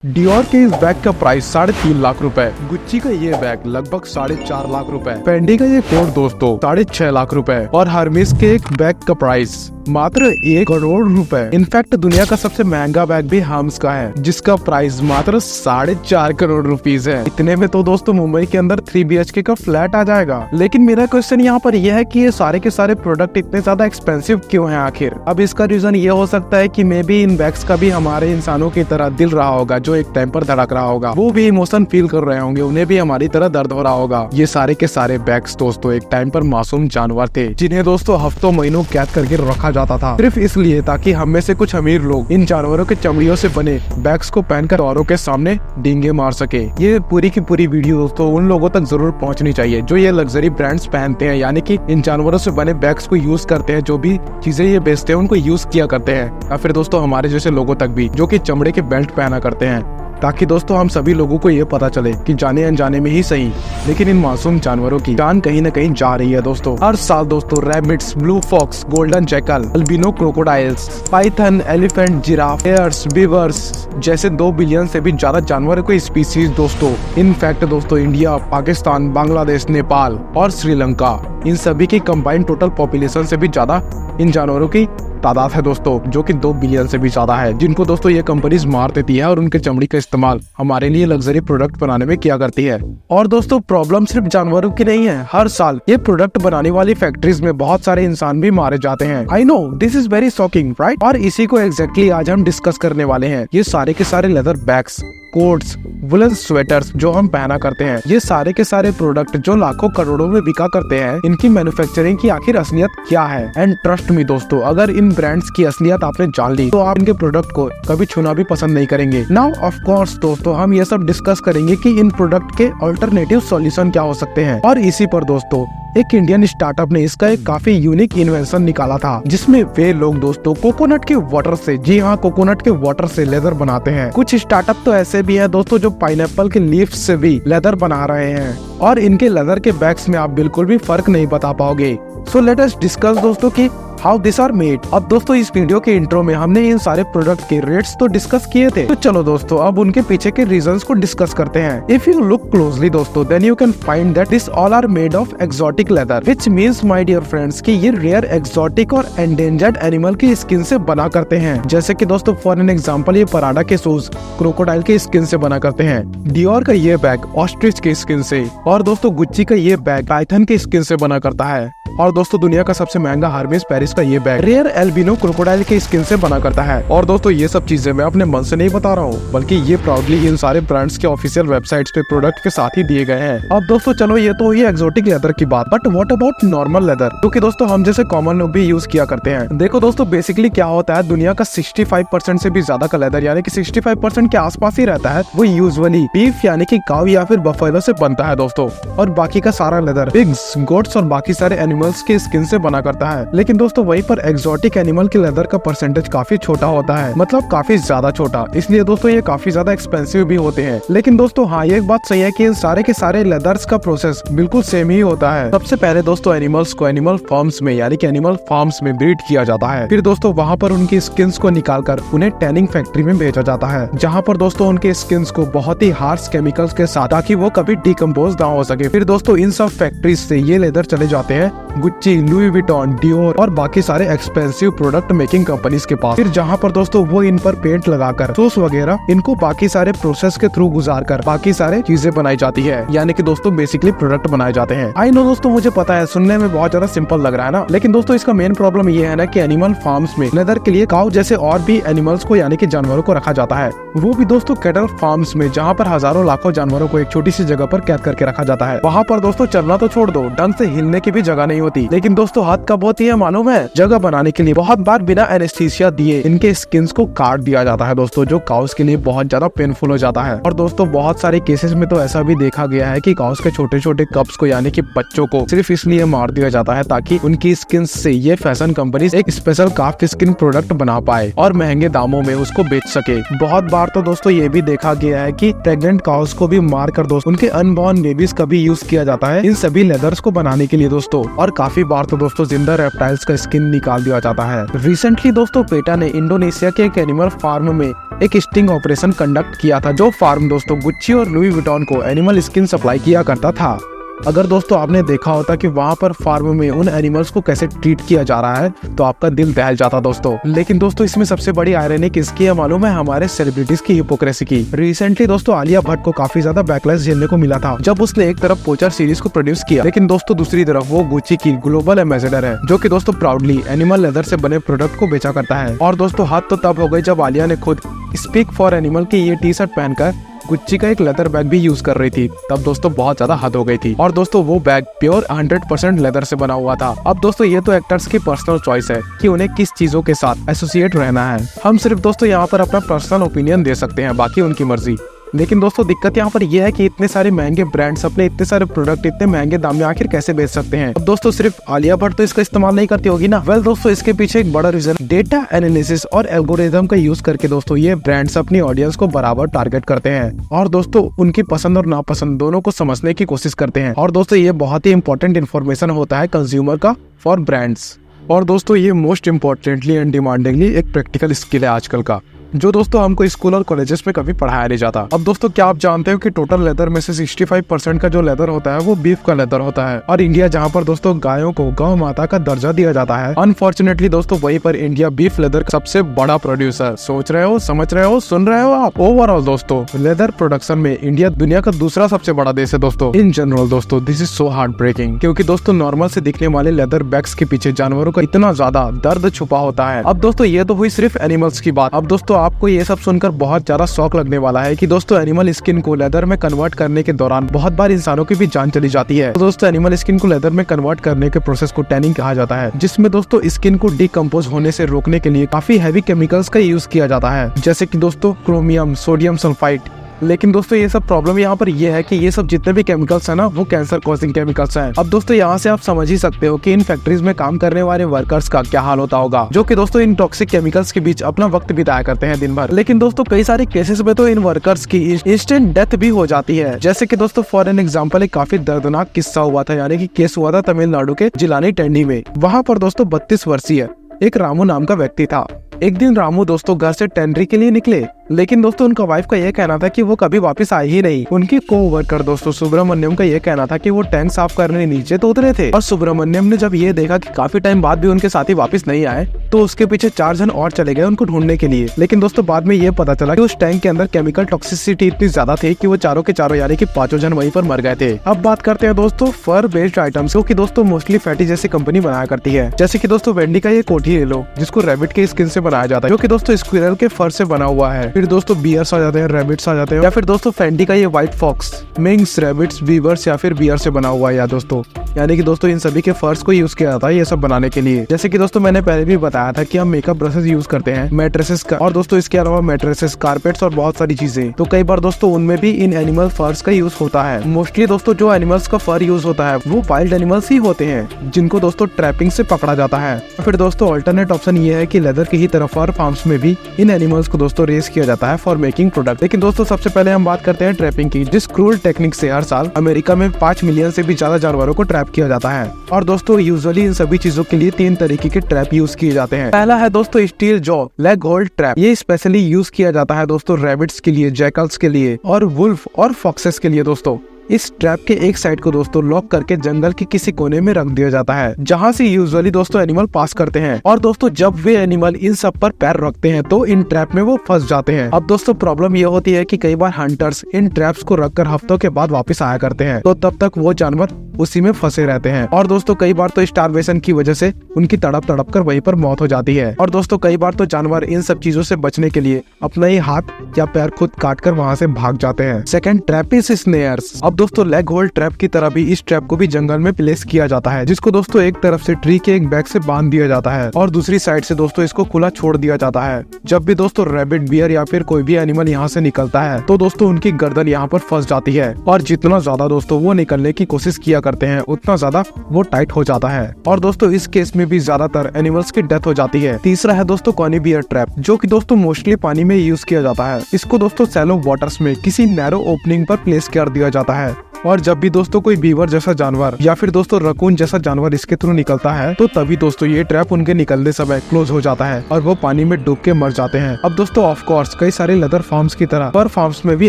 Dior के इस bag का प्राइस 3.5 लाख रुपए, गुच्ची का ये बैग लगभग 4.5 लाख रुपए, फेंडी का ये कोट दोस्तों 6.5 लाख रुपए और हर्मेस के एक बैग का प्राइस मात्र 1 करोड़ रुपए। इनफैक्ट दुनिया का सबसे महंगा बैग भी हर्मेस का है जिसका प्राइस मात्र 4.5 करोड़ रुपीज है। इतने में तो दोस्तों मुंबई के अंदर 3 BHK का फ्लैट आ जाएगा। लेकिन मेरा क्वेश्चन यहाँ पर यह है कि ये सारे के सारे प्रोडक्ट इतने ज्यादा एक्सपेंसिव क्यों हैं आखिर? अब इसका रीजन ये हो सकता है कि मे बी इन बैग्स का भी हमारे इंसानों की तरह दिल रहा होगा, जो एक टाइम पर धड़क रहा होगा, वो भी इमोशन फील कर रहे होंगे, उन्हें भी हमारी तरह दर्द हो रहा होगा। ये सारे के सारे बैग्स दोस्तों एक टाइम पर मासूम जानवर थे जिन्हें दोस्तों हफ्तों महीनों कैद करके रखा जाता था, सिर्फ इसलिए ताकि हम में से कुछ अमीर लोग इन जानवरों के चमड़ियों से बने बैग्स को पहनकर औरों के सामने डींगे मार सके। ये पूरी की पूरी वीडियो दोस्तों उन लोगों तक जरूर पहुंचनी चाहिए जो ये लग्जरी ब्रांड्स पहनते हैं, यानी कि इन जानवरों से बने बैग्स को यूज करते हैं, जो भी चीजें ये बेचते हैं उनको यूज किया करते हैं, या फिर दोस्तों हमारे जैसे लोगों तक भी जो कि चमड़े के बेल्ट पहना करते हैं, ताकि दोस्तों हम सभी लोगों को ये पता चले कि जाने अनजाने में ही सही लेकिन इन मासूम जानवरों की जान कहीं न कहीं जा रही है दोस्तों। हर साल दोस्तों rabbits, blue fox, golden jackal, albino crocodiles, python, elephant, giraffe, hares, beavers जैसे 2 बिलियन से भी ज्यादा जानवरों की स्पीसीज दोस्तों इनफैक्ट दोस्तों इंडिया, पाकिस्तान, बांग्लादेश, नेपाल और श्रीलंका इन सभी की कंबाइंड टोटल पॉपुलेशन से भी ज्यादा इन जानवरों की तादाद है दोस्तों, जो कि 2 बिलियन से भी ज्यादा है, जिनको दोस्तों ये कंपनीज मार देती है और उनके चमड़ी का इस्तेमाल हमारे लिए लग्जरी प्रोडक्ट बनाने में किया करती है। और दोस्तों प्रॉब्लम सिर्फ जानवरों की नहीं है, हर साल ये प्रोडक्ट बनाने वाली फैक्ट्रीज में बहुत सारे इंसान भी मारे जाते हैं। I know this is very shocking right, और इसी को एग्जैक्टली आज हम डिस्कस करने वाले हैं। ये सारे के सारे leather bags, quotes, woollen sweaters जो हम पहना करते हैं, ये सारे के सारे प्रोडक्ट जो लाखों करोड़ों में बिका करते हैं, इनकी मैन्युफैक्चरिंग की आखिर असलियत क्या है? एंड ट्रस्ट मी दोस्तों, अगर इन ब्रांड्स की असलियत आपने जान ली तो आप इनके प्रोडक्ट को कभी छूना भी पसंद नहीं करेंगे। नाउ ऑफ कोर्स दोस्तों हम ये सब डिस्कस करेंगे कि इन प्रोडक्ट के अल्टरनेटिव सॉल्यूशन क्या हो सकते हैं, और इसी पर दोस्तों एक इंडियन स्टार्टअप ने इसका एक काफी यूनिक इन्वेंशन निकाला था, जिसमें वे लोग दोस्तों कोकोनट के वाटर से, जी हाँ कोकोनट के वाटर से लेदर बनाते हैं। कुछ स्टार्टअप तो ऐसे भी हैं दोस्तों जो पाइनएप्पल के लीफ से भी लेदर बना रहे हैं, और इनके लेदर के बैग्स में आप बिल्कुल भी फर्क नहीं बता पाओगे। सो लेट अस डिस्कस दोस्तों कि हाउ दिस आर मेड। अब दोस्तों इस वीडियो के इंट्रो में हमने इन सारे प्रोडक्ट के रेट्स तो डिस्कस किए थे, तो चलो दोस्तों अब उनके पीछे के रीजंस को डिस्कस करते हैं। इफ यू लुक क्लोजली दोस्तों then you can find that this all are made of exotic leather, which means my dear friends कि ये रेयर एक्सोटिक और एंडेंजर्ड एनिमल की स्किन से बना करते हैं। जैसे कि दोस्तों फॉर एन एग्जांपल ये पराडा के शूज क्रोकोडाइल के स्किन से बना करते हैं, डियोर का ये बैग ऑस्ट्रिच के स्किन से, और दोस्तों गुच्ची का ये बैग पाइथन के स्किन से बना करता है, और दोस्तों दुनिया का सबसे महंगा हर्मेस पेरिस का ये बैग रेयर एल्बिनो क्रोकोडाइल के स्किन से बना करता है। और दोस्तों ये सब चीजें मैं अपने मन से नहीं बता रहा हूँ, बल्कि ये प्राउडली इन सारे ब्रांड्स के ऑफिशियल वेबसाइट्स पे प्रोडक्ट के साथ ही दिए गए हैं। अब दोस्तों चलो ये तो हुई एक्सोटिक लेदर की बात, but what about normal leather, जो कि दोस्तों हम जैसे कॉमन लोग भी यूज किया करते हैं। देखो दोस्तों बेसिकली क्या होता है, दुनिया का 65% से भी ज्यादा का लेदर, यानी कि 65% के आसपास ही रहता है, वो यूजुअली बीफ यानी कि काऊ या फिर बफेलो से बनता है दोस्तों, और बाकी का सारा लेदर पिग्स, गोट्स और बाकी सारे एनिमल्स के स्किन से बना करता है। लेकिन दोस्तों वहीं पर एक्सोटिक एनिमल के लेदर का परसेंटेज काफी छोटा होता है, मतलब काफी ज्यादा छोटा, इसलिए दोस्तों ये काफी ज्यादा एक्सपेंसिव भी होते हैं। लेकिन दोस्तों हाँ ये एक बात सही है कि इन सारे के सारे लेदर्स का प्रोसेस बिल्कुल सेम ही होता है। सबसे पहले दोस्तों एनिमल्स को एनिमल फार्म्स में यानी कि एनिमल फार्म्स में ब्रीड किया जाता है, फिर दोस्तों वहाँ पर उनकी स्किन्स को निकालकर उन्हें टैनिंग फैक्ट्री में भेजा जाता है, जहाँ पर दोस्तों उनके स्किन्स को बहुत ही हार्श केमिकल्स के साथ, ताकि वो कभी डिकम्पोज ना हो सके। फिर दोस्तों इन सब फैक्ट्रीज से ये लेदर चले जाते हैं गुच्ची, लुई विटॉन, डियोर और बाकी सारे एक्सपेंसिव प्रोडक्ट मेकिंग कंपनीज के पास, फिर जहाँ पर दोस्तों वो इन पर पेंट लगाकर सॉस वगैरह इनको बाकी सारे प्रोसेस के थ्रू गुजार कर बाकी सारे चीजें बनाई जाती है, यानी कि दोस्तों बेसिकली प्रोडक्ट बनाए जाते हैं। आई नो दोस्तों मुझे पता है सुनने में बहुत ज्यादा सिंपल लग रहा है ना, लेकिन दोस्तों इसका मेन प्रॉब्लम ये है ना कि एनिमल फार्म्स में लेदर के लिए काऊ जैसे और भी एनिमल्स को यानी कि जानवरों को रखा जाता है, वो भी दोस्तों कैटल फार्म्स में, जहाँ पर हजारों लाखों जानवरों को एक छोटी सी जगह पर कैद करके रखा जाता है। वहाँ पर दोस्तों चलना तो छोड़ दो, ढंग से हिलने की भी जगह नहीं होती। लेकिन दोस्तों हाथ कब होती है मालूम है? जगह बनाने के लिए बहुत बार बिना एनेस्थीसिया दिए इनके स्किन्स को काट दिया जाता है दोस्तों, जो काउस के लिए बहुत ज्यादा पेनफुल हो जाता है। और दोस्तों बहुत सारे केसेस में तो ऐसा भी देखा गया है कि काउस के छोटे छोटे कप्स को यानी कि बच्चों को सिर्फ इसलिए मार दिया जाता है ताकि उनकी स्किन से ये फैशन कंपनीज एक स्पेशल काफ स्किन प्रोडक्ट बना पाए और महंगे दामों में उसको बेच सके। बहुत बार तो दोस्तों ये भी देखा गया है कि प्रेग्नेंट काउस को भी मार कर दोस्तों उनके अनबॉर्न बेबीज का भी यूज किया जाता है इन सभी लेदर्स को बनाने के लिए दोस्तों। और और काफी बार तो दोस्तों जिंदा रेप्टाइल्स का स्किन निकाल दिया जाता है। रिसेंटली दोस्तों पेटा ने इंडोनेशिया के एक एनिमल फार्म में एक स्टिंग ऑपरेशन कंडक्ट किया था। जो फार्म दोस्तों गुच्ची और लुई विटॉन को एनिमल स्किन सप्लाई किया करता था। अगर दोस्तों आपने देखा होता कि वहाँ पर फार्म में उन एनिमल्स को कैसे ट्रीट किया जा रहा है तो आपका दिल दहल जाता दोस्तों। लेकिन दोस्तों इसमें सबसे बड़ी आयरनी किसकी है मालूम है? हमारे सेलिब्रिटीज की हिपोक्रेसी की। रिसेंटली दोस्तों आलिया भट्ट को काफी ज्यादा बैकलैश झेलने को मिला था जब उसने एक तरफ पोचर सीरीज को प्रोड्यूस किया, लेकिन दोस्तों दूसरी तरफ वो गुच्ची की ग्लोबल एम्बेसडर है जो कि दोस्तों प्राउडली एनिमल लेदर से बने प्रोडक्ट को बेचा करता है। और दोस्तों हाथ तो तब हो गई जब आलिया ने खुद स्पीक फॉर एनिमल की ये टी शर्ट पहनकर गुच्ची का एक लेदर बैग भी यूज कर रही थी। तब दोस्तों बहुत ज्यादा हद हो गई थी। और दोस्तों वो बैग प्योर 100% लेदर से बना हुआ था। अब दोस्तों ये तो एक्टर्स की पर्सनल चॉइस है कि उन्हें किस चीजों के साथ एसोसिएट रहना है। हम सिर्फ दोस्तों यहाँ पर अपना पर्सनल ओपिनियन दे सकते हैं, बाकी उनकी मर्जी। लेकिन दोस्तों दिक्कत यहाँ पर यह है कि इतने सारे महंगे ब्रांड्स अपने इतने सारे प्रोडक्ट इतने महंगे दाम में आखिर कैसे बेच सकते हैं? अब दोस्तों सिर्फ आलिया भट्ट तो इसका इस्तेमाल नहीं करती होगी ना। वेल दोस्तों इसके पीछे एक बड़ा रीजन डेटा एनालिसिस और एल्गोरिथम का यूज करके दोस्तों ये ब्रांड्स अपनी ऑडियंस को बराबर टारगेट करते हैं और दोस्तों उनकी पसंद और नापसंद दोनों को समझने की कोशिश करते हैं। और दोस्तों ये बहुत ही इंपॉर्टेंट इन्फॉर्मेशन होता है कंज्यूमर का फॉर ब्रांड्स। और दोस्तों ये मोस्ट इम्पोर्टेंटली एंड डिमांडिंगली एक प्रैक्टिकल स्किल है आजकल का, जो दोस्तों हमको स्कूल और कॉलेजेस में कभी पढ़ाया नहीं जाता। अब दोस्तों क्या आप जानते हो कि टोटल लेदर में से 65% का जो लेदर होता है वो बीफ का लेदर होता है। और इंडिया जहाँ पर दोस्तों गायों को गौ माता का दर्जा दिया जाता है, अनफॉर्चुनेटली दोस्तों वहीं पर इंडिया बीफ लेदर का सबसे बड़ा प्रोड्यूसर। सोच रहे हो, समझ रहे हो, सुन रहे हो आप? ओवरऑल दोस्तों लेदर प्रोडक्शन में इंडिया दुनिया का दूसरा सबसे बड़ा देश है दोस्तों। इन जनरल दोस्तों this is so heartbreaking, क्योंकि दोस्तों नॉर्मल से दिखने वाले लेदर बैग्स के पीछे जानवरों का इतना ज्यादा दर्द छुपा होता है। अब दोस्तों ये तो हुई सिर्फ एनिमल्स की बात। अब दोस्तों आपको ये सब सुनकर बहुत ज्यादा शौक लगने वाला है कि दोस्तों एनिमल स्किन को लेदर में कन्वर्ट करने के दौरान बहुत बार इंसानों की भी जान चली जाती है। तो दोस्तों एनिमल स्किन को लेदर में कन्वर्ट करने के प्रोसेस को टैनिंग कहा जाता है, जिसमें दोस्तों स्किन को डिकम्पोज होने से रोकने के लिए काफी हैवी केमिकल्स का यूज किया जाता है, जैसे कि दोस्तों क्रोमियम, सोडियम सल्फाइड। लेकिन दोस्तों ये सब प्रॉब्लम यहाँ पर ये है कि ये सब जितने भी केमिकल्स है ना वो कैंसर कॉजिंग केमिकल्स हैं। अब दोस्तों यहाँ से आप समझ ही सकते हो कि इन फैक्ट्रीज में काम करने वाले वर्कर्स का क्या हाल होता होगा, जो कि दोस्तों इन टॉक्सिक केमिकल्स के बीच अपना वक्त बिताया करते हैं दिन भर। लेकिन दोस्तों कई सारे केसेस में तो इन वर्कर्स की इंस्टेंट डेथ भी हो जाती है। जैसे कि दोस्तों फॉर एन एग्जाम्पल एक काफी दर्दनाक किस्सा हुआ था, यानी कि केस हुआ था तमिलनाडु के जिलानी टेंडी में। वहाँ पर दोस्तों 32 वर्षीय एक रामू नाम का व्यक्ति था। एक दिन रामू दोस्तों घर से टेंडरी के लिए निकले, लेकिन दोस्तों उनका वाइफ का यह कहना था कि वो कभी वापस आए ही नहीं। उनके कोवर्कर दोस्तों सुब्रमण्यम का यह कहना था कि वो टैंक साफ करने नीचे तो उतरे थे, और सुब्रमण्यम ने जब ये देखा कि काफी टाइम बाद भी उनके साथी वापस नहीं आए तो उसके पीछे 4 जन और चले गए उनको ढूंढने के लिए। लेकिन दोस्तों बाद में ये पता चला कि उस टैंक के अंदर केमिकल टॉक्सिसिटी इतनी ज्यादा थी कि वो चारों के चारों यानी कि 5 जन वहीं पर मर गए थे। अब बात करते हैं दोस्तों फर बेस्ड आइटम्स की दोस्तों मोस्टली फैटी जैसी कंपनी बनाया करती है। जैसे की दोस्तों वेंडी का ये कोठी ले लो, जिसको रैबिट के स्किन से बनाया जाता है, जो की दोस्तों स्क्विरल के फर से बना हुआ है। फिर दोस्तों बियर्स आ जाते हैं, रैबिट्स आ जाते हैं, या फिर दोस्तों फेंडी का ये व्हाइट फॉक्स मिंग्स, रैबिट्स, बीवर्स या फिर बियर से बना हुआ है या दोस्तों, यानी कि दोस्तों इन सभी के फर्स को यूज किया जाता है ये सब बनाने के लिए। जैसे कि दोस्तों मैंने पहले भी बताया था कि हम मेकअप ब्रशेस यूज करते हैं, मैट्रेसेस का, और दोस्तों इसके अलावा मैट्रेसेस, कारपेट्स और बहुत सारी चीजें। तो कई बार दोस्तों उनमें भी इन एनिमल फर्स का यूज होता है। मोस्टली दोस्तों जो एनिमल्स का फर यूज होता है वो वाइल्ड एनिमल्स ही होते हैं, जिनको दोस्तों ट्रैपिंग से पकड़ा जाता है। फिर दोस्तों अल्टरनेट ऑप्शन ये है कि लेदर की ही तरह फर फार्म्स में भी इन एनिमल्स को दोस्तों रेस किया जाता है फॉर मेकिंग प्रोडक्ट। लेकिन दोस्तों सबसे पहले हम बात करते हैं ट्रैपिंग की, जिस क्रूल टेक्निक से हर साल अमेरिका में 5 मिलियन से भी ज्यादा जानवरों को ट्रैप किया जाता है। और दोस्तों यूजुअली इन सभी चीजों के लिए 3 तरीके के ट्रैप यूज किए जाते हैं। पहला है दोस्तों steel jaw leg hold trap. ये स्पेशली यूज किया जाता है दोस्तों रैबिट्स के लिए, जैकल्स के लिए और वुल्फ और फॉक्सेस के लिए। दोस्तों इस ट्रैप के एक साइड को दोस्तों लॉक करके जंगल के किसी कोने में रख दिया जाता है, जहाँ से यूजुअली दोस्तों एनिमल पास करते हैं। और दोस्तों जब वे एनिमल इन सब पर पैर रखते हैं तो इन ट्रैप में वो फंस जाते हैं। अब दोस्तों प्रॉब्लम ये होती है कि कई बार हंटर्स इन ट्रैप्स को रखकर हफ्तों के बाद वापस आया करते हैं, तो तब तक वो जानवर उसी में फंसे रहते हैं। और दोस्तों कई बार तो स्टारवेशन की वजह से उनकी तड़प कर वहीं पर मौत हो जाती है। और दोस्तों कई बार तो जानवर इन सब चीजों से बचने के लिए अपना ही हाथ या पैर खुद काट कर वहाँ से भाग जाते हैं। Second trap is snares. अब दोस्तों लेग होल्ड ट्रैप की तरह भी इस ट्रैप को भी जंगल में प्लेस किया जाता है, जिसको दोस्तों एक तरफ से ट्री के एक बैग से बांध दिया जाता है और दूसरी साइड से दोस्तों इसको खुला छोड़ दिया जाता है। जब भी दोस्तों रैबिट, बियर या फिर कोई भी एनिमल यहाँ से निकलता है तो दोस्तों उनकी गर्दन यहाँ पर फंस जाती है, और जितना ज्यादा दोस्तों वो निकलने की कोशिश किया करते हैं उतना ज्यादा वो टाइट हो जाता है। और दोस्तों इस केस में भी ज्यादातर एनिमल्स की डेथ हो जाती है। तीसरा है दोस्तों कॉनी बियर ट्रैप, जो कि दोस्तों मोस्टली पानी में यूज किया जाता है। इसको दोस्तों सैलो वाटर्स में किसी नैरो ओपनिंग पर प्लेस कर दिया जाता है, और जब भी दोस्तों कोई बीवर जैसा जानवर या फिर दोस्तों रकून जैसा जानवर इसके थ्रू निकलता है तो तभी दोस्तों ये ट्रैप उनके निकलने समय क्लोज हो जाता है और वो पानी में डूब के मर जाते हैं। अब दोस्तों ऑफ कोर्स कई सारे लेदर फार्म्स की तरह फर फार्म्स में भी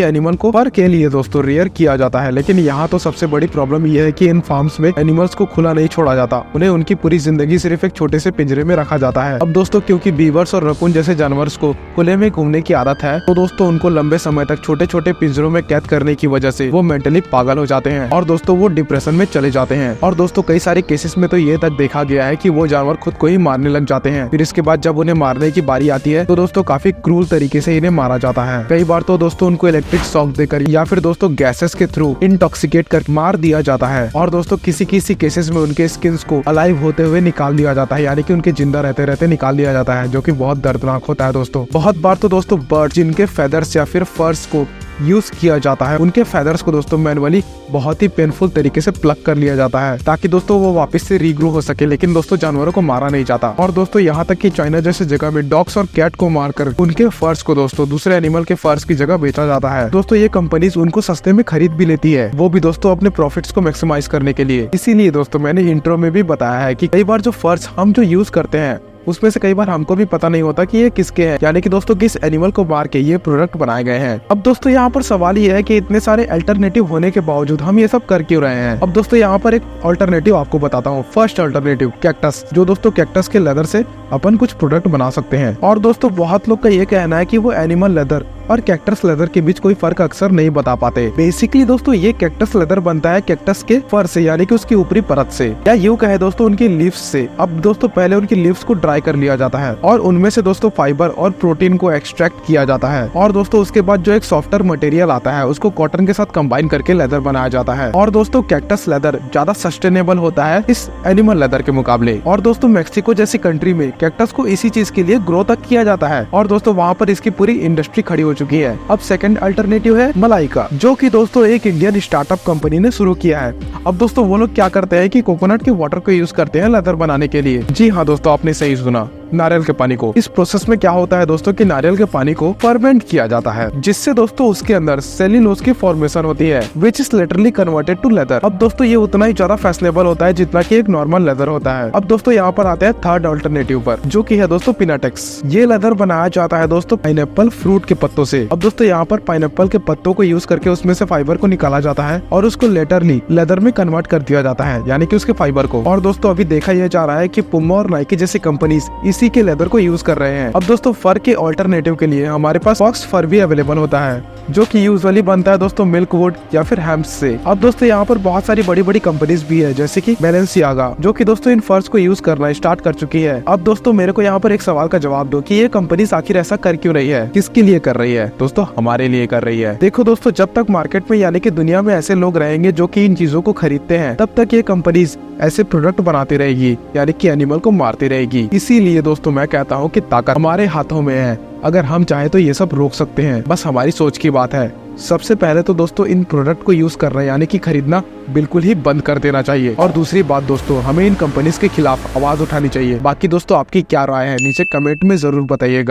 एनिमल को फर के लिए दोस्तों रेयर किया जाता है, लेकिन यहाँ तो सबसे बड़ी प्रॉब्लम ये है कि इन फार्म्स में एनिमल्स को खुला नहीं छोड़ा जाता, उन्हें उनकी पूरी जिंदगी सिर्फ एक छोटे से पिंजरे में रखा जाता है। अब दोस्तों क्योंकि बीवर्स और रकून जैसे जानवर को खुले में घूमने की आदत है तो दोस्तों उनको लंबे समय तक छोटे छोटे पिंजरों में कैद करने की वजह से वो मेंटली पागल हो जाते हैं और दोस्तों वो डिप्रेशन में चले जाते हैं। और दोस्तों कई सारे केसेस में तो ये तक देखा गया है कि वो जानवर खुद को ही मारने लग जाते हैं। फिर इसके बाद जब उन्हें मारने की बारी आती है तो दोस्तों काफी क्रूर तरीके से इन्हें मारा जाता है। कई बार तो दोस्तों उनको इलेक्ट्रिक शॉक देकर या फिर दोस्तों गैसेस के थ्रू इंटॉक्सिकेट कर मार दिया जाता है। और दोस्तों किसी किसी केसेस में उनके स्किन्स को अलाइव होते हुए निकाल दिया जाता है, यानी कि उनके जिंदा रहते रहते निकाल दिया जाता है, जो कि बहुत दर्दनाक होता है दोस्तों। बहुत बार तो दोस्तों बर्ड जिनके फेदर्स या फिर फर्स को यूज किया जाता है उनके फेदर्स को दोस्तों मैनुअली बहुत ही पेनफुल तरीके से प्लग कर लिया जाता है ताकि दोस्तों वो वापस से रीग्रो हो सके, लेकिन दोस्तों जानवरों को मारा नहीं जाता। और दोस्तों यहाँ तक कि चाइना जैसे जगह में डॉग्स और कैट को मारकर उनके फर्स को दोस्तों दूसरे एनिमल के फर्स की जगह बेचा जाता है। दोस्तों ये कंपनीज उनको सस्ते में खरीद भी लेती है, वो भी दोस्तों अपने प्रॉफिट्स को मैक्सिमाइज करने के लिए। इसीलिए दोस्तों मैंने इंट्रो में भी बताया है कि कई बार जो फर्स हम जो यूज करते हैं उसमें से कई बार हमको भी पता नहीं होता कि ये किसके हैं, यानी कि दोस्तों किस एनिमल को मार के ये प्रोडक्ट बनाए गए हैं। अब दोस्तों यहाँ पर सवाल ये है कि इतने सारे अल्टरनेटिव होने के बावजूद हम ये सब कर क्यों रहे हैं। अब दोस्तों यहाँ पर एक अल्टरनेटिव आपको बताता हूँ। फर्स्ट अल्टरनेटिव कैक्टस, जो दोस्तों कैक्टस के लेदर से अपन कुछ प्रोडक्ट बना सकते हैं। और दोस्तों बहुत लोग का ये कहना है कि वो एनिमल लेदर और कैक्टस लेदर के बीच कोई फर्क अक्सर नहीं बता पाते। बेसिकली दोस्तों ये कैक्टस लेदर बनता है कैक्टस के फर से, यानी कि उसकी ऊपरी परत से, या यूं कहे दोस्तों उनकी लीव्स से। अब दोस्तों पहले उनकी लीव्स को ड्राई कर लिया जाता है और उनमें से दोस्तों फाइबर और प्रोटीन को एक्सट्रैक्ट किया जाता है और दोस्तों उसके बाद जो एक सॉफ्टर मटेरियल आता है उसको कॉटन के साथ कंबाइन करके लेदर बनाया जाता है। और दोस्तों कैक्टस लेदर ज्यादा सस्टेनेबल होता है इस एनिमल लेदर के मुकाबले। और दोस्तों मेक्सिको जैसी कंट्री में कैक्टस को इसी चीज के लिए ग्रो तक किया जाता है और दोस्तों वहाँ पर इसकी पूरी इंडस्ट्री खड़ी हो चुकी है। अब सेकंड अल्टरनेटिव है मलाइका, जो कि दोस्तों एक इंडियन स्टार्टअप कंपनी ने शुरू किया है। अब दोस्तों वो लोग क्या करते हैं कि कोकोनट के वाटर को यूज करते हैं लेदर बनाने के लिए। जी हाँ दोस्तों, आपने सही सुना, नारियल के पानी को। इस प्रोसेस में क्या होता है दोस्तों कि नारियल के पानी को फर्मेंट किया जाता है, जिससे दोस्तों उसके अंदर सेल्यूलोज की फॉर्मेशन होती है, which is literally converted to leather. अब दोस्तों ये उतना ही ज्यादा फैशनेबल होता है जितना कि एक नॉर्मल लेदर होता है। अब दोस्तों यहाँ पर आते हैं थर्ड अल्टरनेटिव पर, जो कि है दोस्तों पिनाटेक्स। ये लेदर बनाया जाता है दोस्तों पाइनएप्पल फ्रूट के पत्तों से। अब दोस्तों यहाँ पर पाइनएप्पल के पत्तों को यूज करके उसमें से फाइबर को निकाला जाता है और उसको लेटरली लेदर में कन्वर्ट कर दिया जाता है, यानी कि उसके फाइबर को। और दोस्तों अभी देखा यह जा रहा है कि पुमा और नाइकी जैसी कंपनीज इसी के लेदर को यूज कर रहे हैं। अब दोस्तों फर के ऑल्टरनेटिव के लिए हमारे पास फॉक्स फर भी अवेलेबल होता है, जो कि यूजुअली बनता है दोस्तों मिल्क वुड या फिर हैम्स से। अब दोस्तों यहाँ पर बहुत सारी बड़ी बड़ी कंपनीज भी है, जैसे कि बैलेंसियागा, जो कि दोस्तों इन फर्स को यूज करना स्टार्ट कर चुकी है। अब दोस्तों मेरे को यहाँ पर एक सवाल का जवाब दो कि ये कंपनीज आखिर ऐसा कर क्यों रही है, किसके लिए कर रही है? दोस्तों हमारे लिए कर रही है। देखो दोस्तों, जब तक मार्केट में यानी कि दुनिया में ऐसे लोग रहेंगे जो कि इन चीजों को खरीदते हैं, तब तक ये कंपनीज ऐसे प्रोडक्ट बनाती रहेगी, यानी कि एनिमल को मारती रहेगी। इसीलिए दोस्तों मैं कहता हूँ कि ताकत हमारे हाथों में है, अगर हम चाहे तो ये सब रोक सकते हैं, बस हमारी सोच की बात है। सबसे पहले तो दोस्तों इन प्रोडक्ट को यूज करना यानी कि खरीदना बिल्कुल ही बंद कर देना चाहिए। और दूसरी बात दोस्तों, हमें इन कंपनीज के खिलाफ आवाज उठानी चाहिए। बाकी दोस्तों आपकी क्या राय है नीचे कमेंट में जरूर बताइएगा।